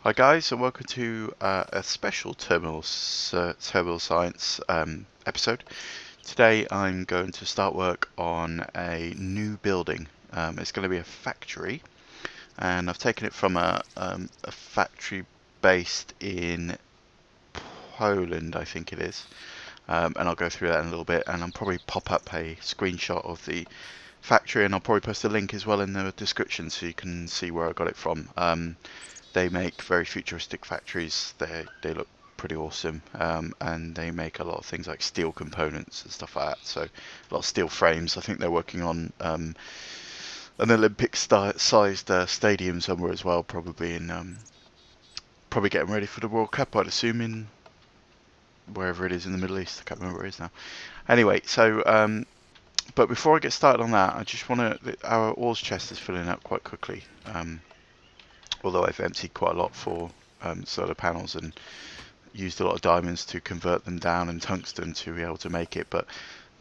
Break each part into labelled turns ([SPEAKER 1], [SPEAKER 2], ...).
[SPEAKER 1] Hi guys, and welcome to a special Terminal Science episode. Today I'm going to start work on a new building. It's going to be a factory, and I've taken it from a factory based in Poland, I think it is. And I'll go through that in a little bit, and I'll probably pop up a screenshot of the factory, and I'll probably post a link as well in the description so you can see where I got it from. They make very futuristic factories. They look pretty awesome, and they make a lot of things like steel components and stuff like that. So a lot of steel frames. I think they're working on an Olympic-sized stadium somewhere as well, probably probably getting ready for the World Cup, I'd assume, in wherever it is in the Middle East. I can't remember where it is now. Anyway, so but before I get started on that, I just want to. Our ores chest is filling up quite quickly. Although I've emptied quite a lot for solar panels and used a lot of diamonds to convert them down and tungsten to be able to make it, but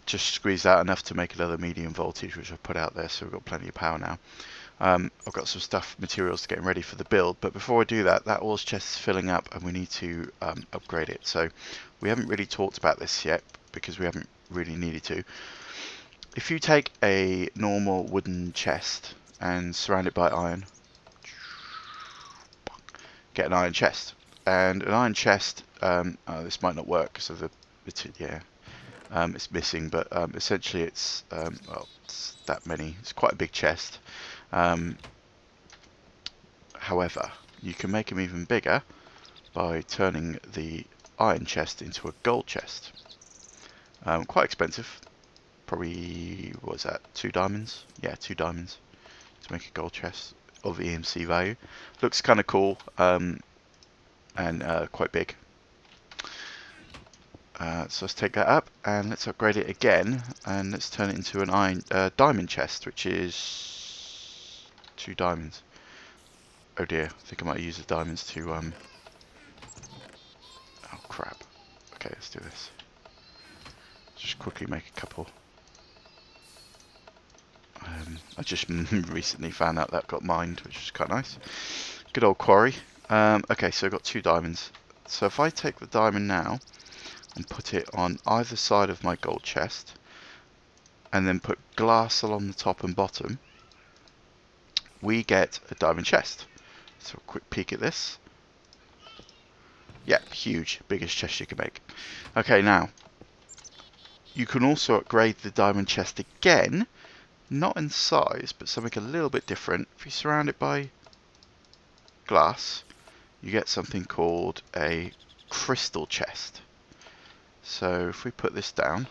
[SPEAKER 1] just squeezed out enough to make another medium voltage, which I've put out there, so we've got plenty of power now. I've got some materials to get ready for the build, but before I do that, that ores chest is filling up and we need to upgrade it. So we haven't really talked about this yet because we haven't really needed to. If you take a normal wooden chest and surround it by iron, get an iron chest. And an iron chest, this might not work because of it's missing, but essentially it's well, it's that many. It's quite a big chest. However, you can make them even bigger by turning the iron chest into a gold chest. Quite expensive. Probably, what was that, 2 diamonds? Yeah, 2 diamonds to make a gold chest of EMC value. Looks kind of cool, and quite big. So let's take that up and let's upgrade it again, and let's turn it into an diamond chest, which is 2 diamonds. Oh dear, I think I might use the diamonds to oh crap. Okay, let's do this. Just quickly make a couple. I just recently found out that got mined, which is quite nice. Good old quarry. Okay, so I've got 2 diamonds. So if I take the diamond now and put it on either side of my gold chest, and then put glass along the top and bottom, we get a diamond chest. So a quick peek at this. Yeah, huge, biggest chest you can make. Okay, now you can also upgrade the diamond chest again. Not in size, but something a little bit different. If you surround it by glass, you get something called a crystal chest. So if we put this down,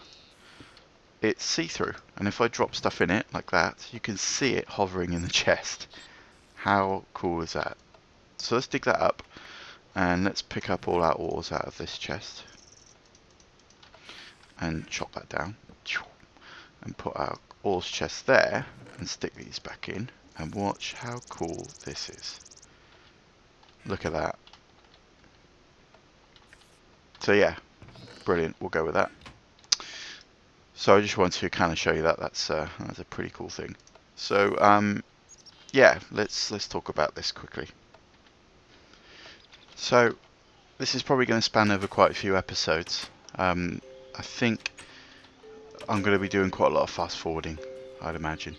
[SPEAKER 1] it's see-through, and if I drop stuff in it like that, you can see it hovering in the chest. How cool is that? So let's dig that up, and let's pick up all our ores out of this chest and chop that down and put our ores chest there and stick these back in, and watch how cool this is. Look at that. So yeah, brilliant, we'll go with that. So I just wanted to kind of show you that that's a pretty cool thing. So yeah, let's talk about this quickly. So this is probably going to span over quite a few episodes. I think I'm going to be doing quite a lot of fast forwarding, I'd imagine,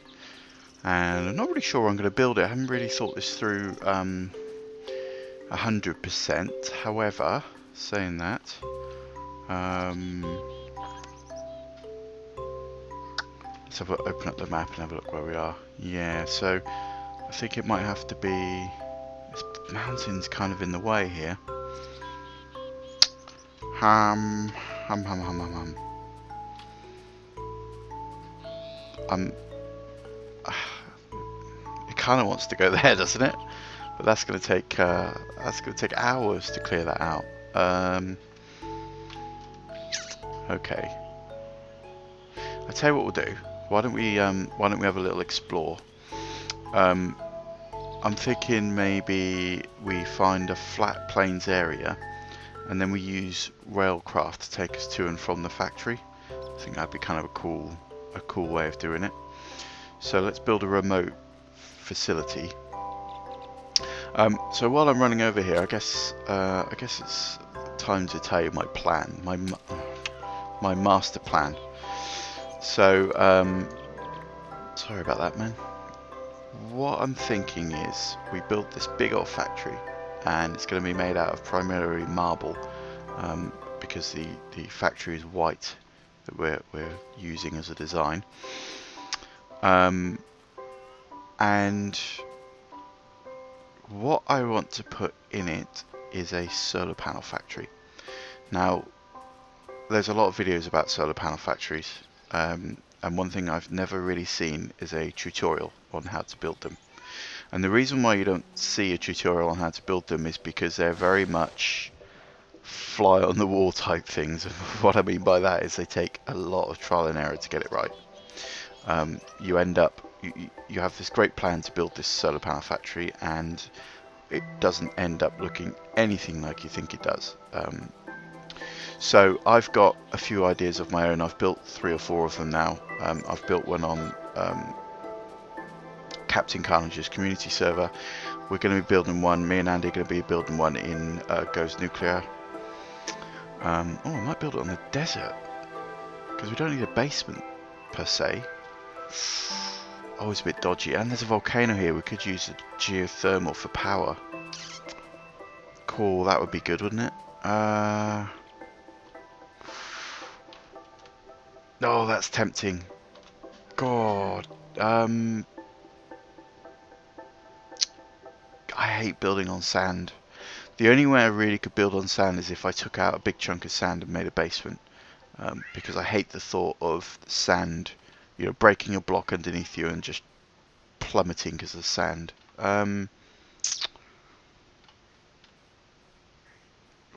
[SPEAKER 1] and I'm not really sure I'm going to build it. I haven't really thought this through 100%. However, saying that, let's open up the map and have a look where we are. Yeah, so I think it might have to be, this mountain's kind of in the way here. It kind of wants to go there, doesn't it? But that's going to take hours to clear that out. Okay. I tell you what we'll do. Why don't we have a little explore? I'm thinking maybe we find a flat plains area, and then we use railcraft to take us to and from the factory. I think that'd be kind of a cool way of doing it. So let's build a remote facility. So while I'm running over here, I guess it's time to tell you my plan, my master plan. So sorry about that, man. What I'm thinking is we build this big old factory, and it's going to be made out of primarily marble, because the factory is white that we're using as a design. And what I want to put in it is a solar panel factory. Now, there's a lot of videos about solar panel factories, and one thing I've never really seen is a tutorial on how to build them. And the reason why you don't see a tutorial on how to build them is because they're very much fly on the wall type things. What I mean by that is they take a lot of trial and error to get it right. You end up, you have this great plan to build this solar panel factory, and it doesn't end up looking anything like you think it does. So I've got a few ideas of my own. I've built 3 or 4 of them now. I've built one on Captain Carnage's community server. We're going to be building one, me and Andy are going to be building one in Goes Nuclear. Oh, I might build it on the desert, because we don't need a basement per se. Oh, it's a bit dodgy, and there's a volcano here. We could use a geothermal for power. Cool, that would be good, wouldn't it? Oh, that's tempting. God, I hate building on sand. The only way I really could build on sand is if I took out a big chunk of sand and made a basement, because I hate the thought of sand, you know, breaking a block underneath you and just plummeting because of sand.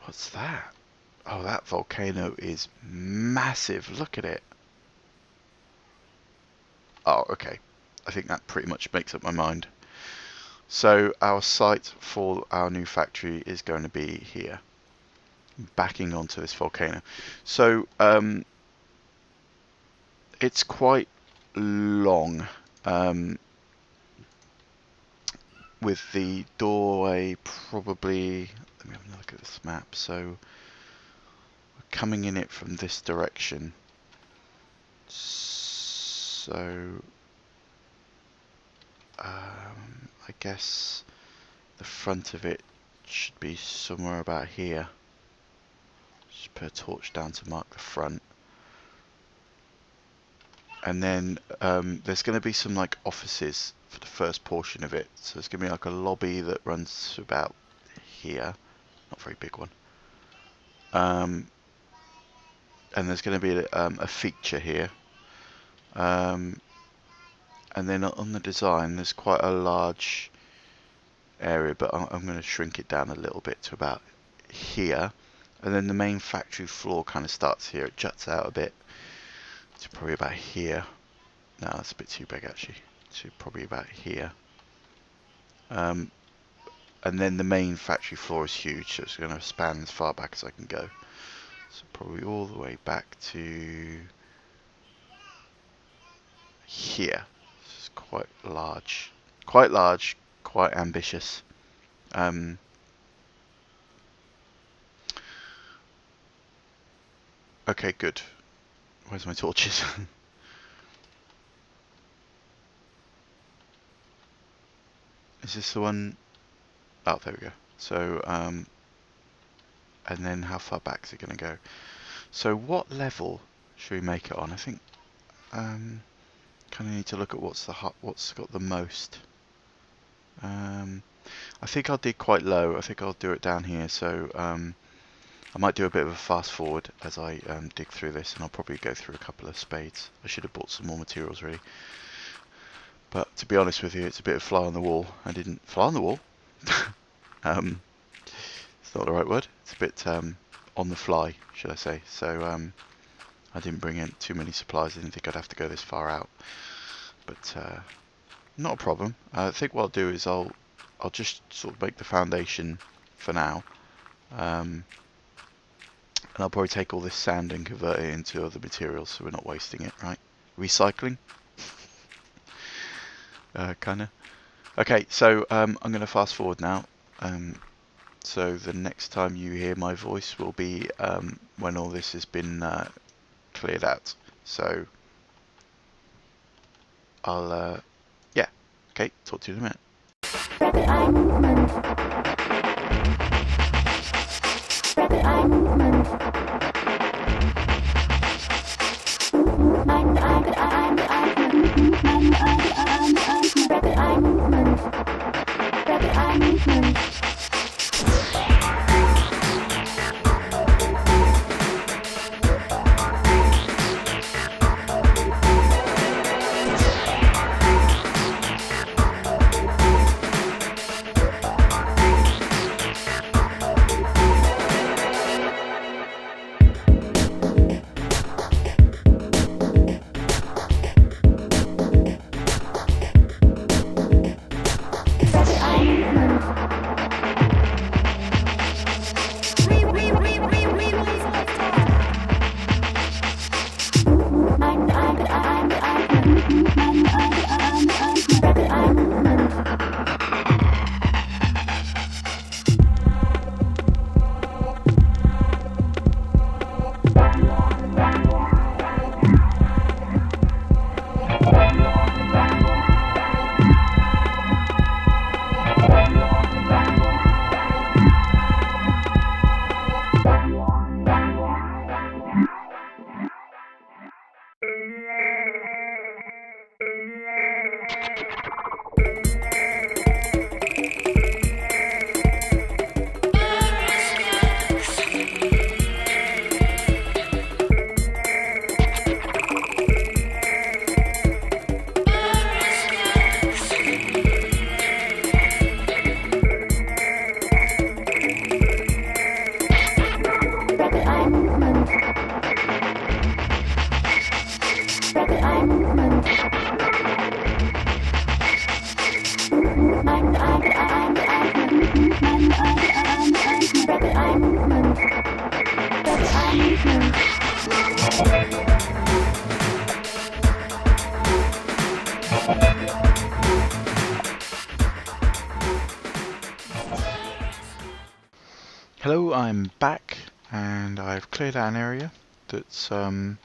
[SPEAKER 1] What's that? Oh, that volcano is massive. Look at it. Oh, okay. I think that pretty much makes up my mind. So our site for our new factory is going to be here, backing onto this volcano. So it's quite long, with the doorway probably, let me have a look at this map. So we're coming in it from this direction. So I guess the front of it should be somewhere about here. Just put a torch down to mark the front. And then there's going to be some like offices for the first portion of it. So there's going to be like a lobby that runs to about here. Not a very big one. And there's going to be a feature here. And then on the design, there's quite a large area, but I'm going to shrink it down a little bit to about here. And then the main factory floor kind of starts here. It juts out a bit to probably about here. No, that's a bit too big actually. To probably about here. And then the main factory floor is huge, so it's going to span as far back as I can go. So probably all the way back to here. This is quite large, quite ambitious. Okay, good. Where's my torches? Is this the one? Oh, there we go. So, and then how far back is it going to go? So what level should we make it on? I think kind of need to look at what's got the most. I think I'll dig quite low. I think I'll do it down here. So I might do a bit of a fast forward as I dig through this, and I'll probably go through a couple of spades. I should have bought some more materials really. But to be honest with you, it's a bit of fly on the wall. I didn't fly on the wall. It's not the right word. It's a bit on the fly, should I say. So I didn't bring in too many supplies. I didn't think I'd have to go this far out. But not a problem. I think what I'll do is I'll just sort of make the foundation for now. And I'll probably take all this sand and convert it into other materials so we're not wasting it, right? Recycling? Kinda. Okay, so I'm going to fast forward now. So the next time you hear my voice will be when all this has been cleared out. So I'll, yeah, okay, talk to you in a minute. Hello, I'm back and I've cleared out an area that's I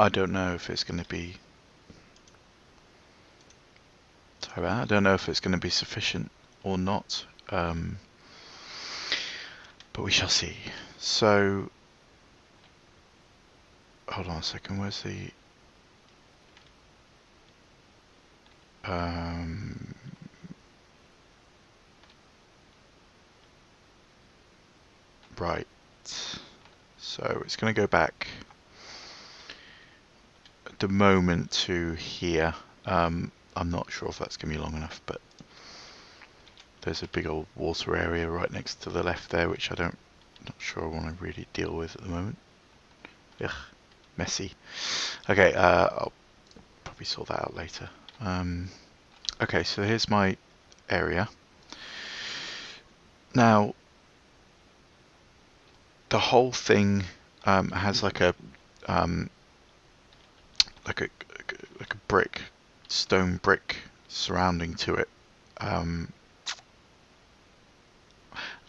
[SPEAKER 1] don't know if it's going to be I don't know if it's going to be sufficient or not, but we shall see. So hold on a second, where's the right, so it's going to go back at the moment to here. I'm not sure if that's going to be long enough, but there's a big old water area right next to the left there, which not sure I want to really deal with at the moment. Ugh, messy. Okay, I'll probably sort that out later. Okay, so here's my area. Now, the whole thing has like a stone brick surrounding to it, and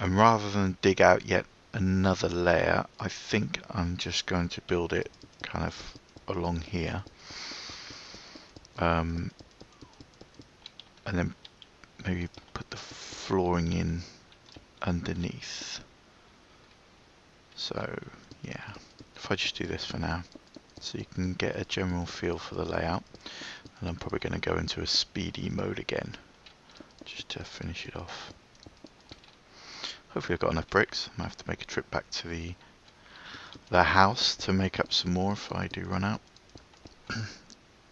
[SPEAKER 1] rather than dig out yet another layer, I think I'm just going to build it kind of along here, and then maybe put the flooring in underneath. So yeah, if I just do this for now, so you can get a general feel for the layout, and I'm probably going to go into a speedy mode again just to finish it off. Hopefully I've got enough bricks. I might have to make a trip back to the house to make up some more if I do run out.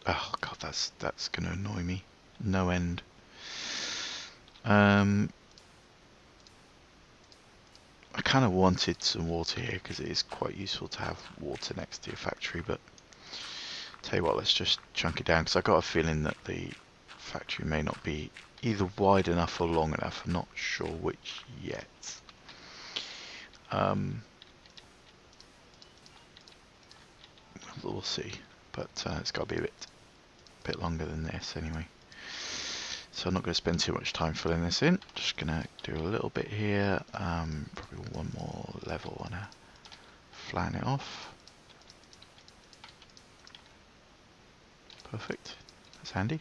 [SPEAKER 1] Oh god, that's going to annoy me no end. I kind of wanted some water here because it is quite useful to have water next to your factory, but tell you what, let's just chunk it down because I've got a feeling that the factory may not be either wide enough or long enough. I'm not sure which yet. We'll see, but it's got to be a bit longer than this anyway. So I'm not going to spend too much time filling this in. Just going to do a little bit here. Probably one more level. Want to flatten it off. Perfect. That's handy.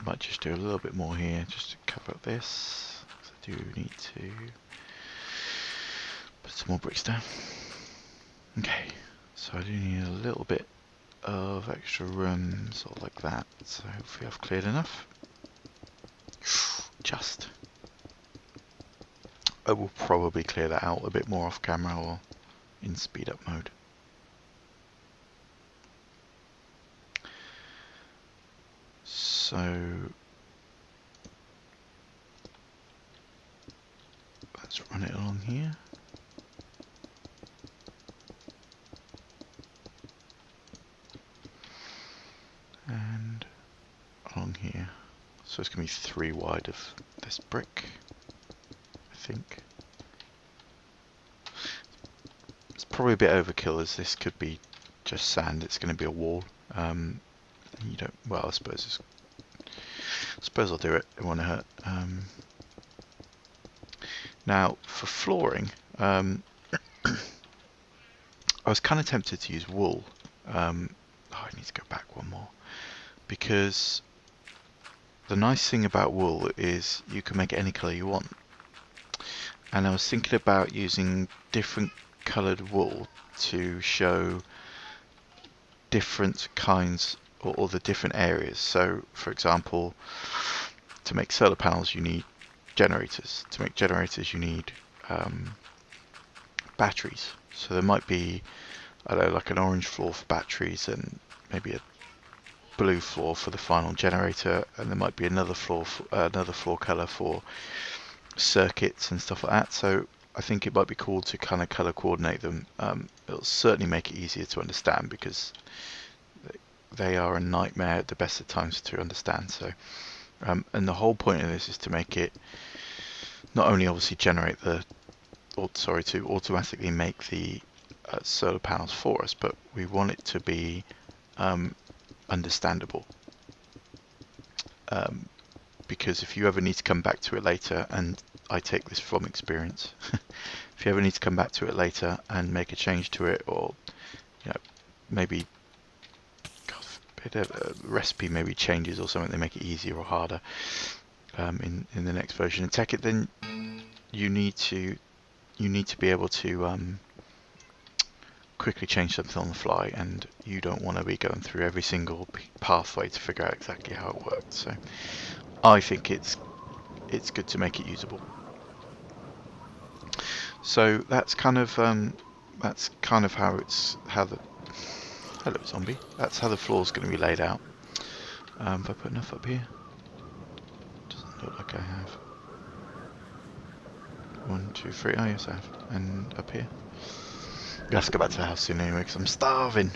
[SPEAKER 1] Might just do a little bit more here just to cover up this. I do need to put some more bricks down. Okay, so I do need a little bit of extra room, sort of like that. So hopefully I've cleared enough. Just. I will probably clear that out a bit more off camera or in speed up mode. So let's run it along here. And along here. So it's going to be 3 wide of this brick, I think. It's probably a bit overkill, as this could be just sand. It's going to be a wall. You don't. Well, I suppose I'll do it. It won't hurt. Now for flooring, I was kind of tempted to use wool. I need to go back one more, because the nice thing about wool is you can make it any colour you want. And I was thinking about using different coloured wool to show different kinds or the different areas. So for example, to make solar panels you need generators. To make generators you need batteries. So there might be, I don't know, like an orange floor for batteries and maybe a blue floor for the final generator, and there might be another floor colour for circuits and stuff like that. So I think it might be cool to kind of colour coordinate them. It'll certainly make it easier to understand, because they are a nightmare at the best of times to understand. So and the whole point of this is to make it not only obviously generate to automatically make the solar panels for us, but we want it to be understandable. Because if you ever need to come back to it later, and I take this from experience, if you ever need to come back to it later and make a change to it, or maybe a recipe maybe changes or something, they make it easier or harder in the next version of Tekkit, then you need to be able to quickly change something on the fly, and you don't want to be going through every single pathway to figure out exactly how it works. So I think it's good to make it usable. So that's kind of hello zombie. That's how the floor's going to be laid out. Have I put enough up here? Doesn't look like I have. 1, 2, 3. Oh yes, I have. And up here. Let's go back to the house soon anyway, because I'm starving.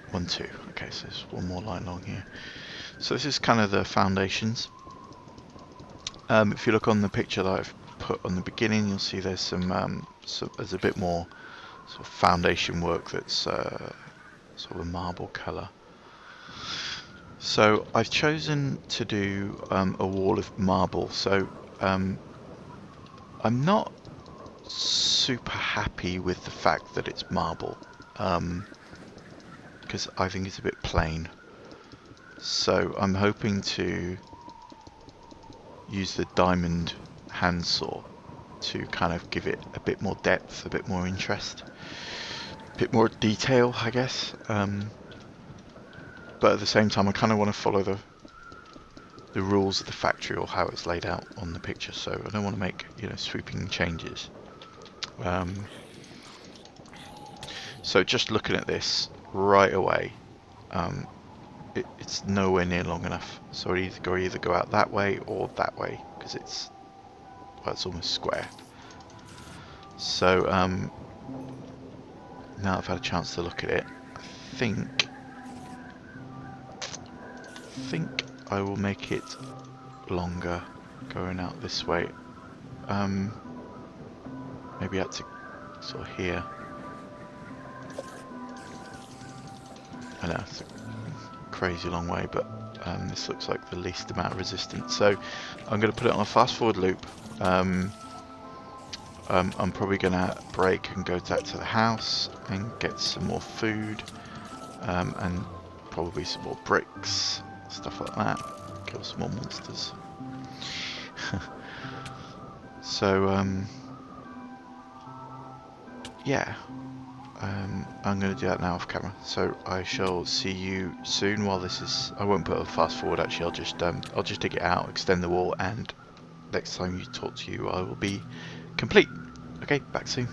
[SPEAKER 1] 1, 2. Okay, so there's one more line along here. So this is kind of the foundations. If you look on the picture that I've put on the beginning, you'll see there's there's a bit more sort of foundation work that's sort of a marble colour. So I've chosen to do a wall of marble. So I'm not super happy with the fact that it's marble, because I think it's a bit plain. So I'm hoping to use the diamond handsaw to kind of give it a bit more depth, a bit more interest, a bit more detail, I guess. But at the same time, I kind of want to follow the rules of the factory, or how it's laid out on the picture. So I don't want to make sweeping changes. So just looking at this right away, it's nowhere near long enough. So I either go out that way or that way, because it's almost square. So now I've had a chance to look at it, I think I will make it longer going out this way. Maybe out to sort of here. I know it's a crazy long way, but this looks like the least amount of resistance. So I'm going to put it on a fast forward loop. I'm probably going to break and go back to the house and get some more food, and probably some more bricks, stuff like that. Kill some more monsters. So yeah, I'm going to do that now off camera. So I shall see you soon. While this is, I won't put a fast forward. Actually, I'll just dig it out, extend the wall, and next time you talk to you, I will be complete. Okay, back soon.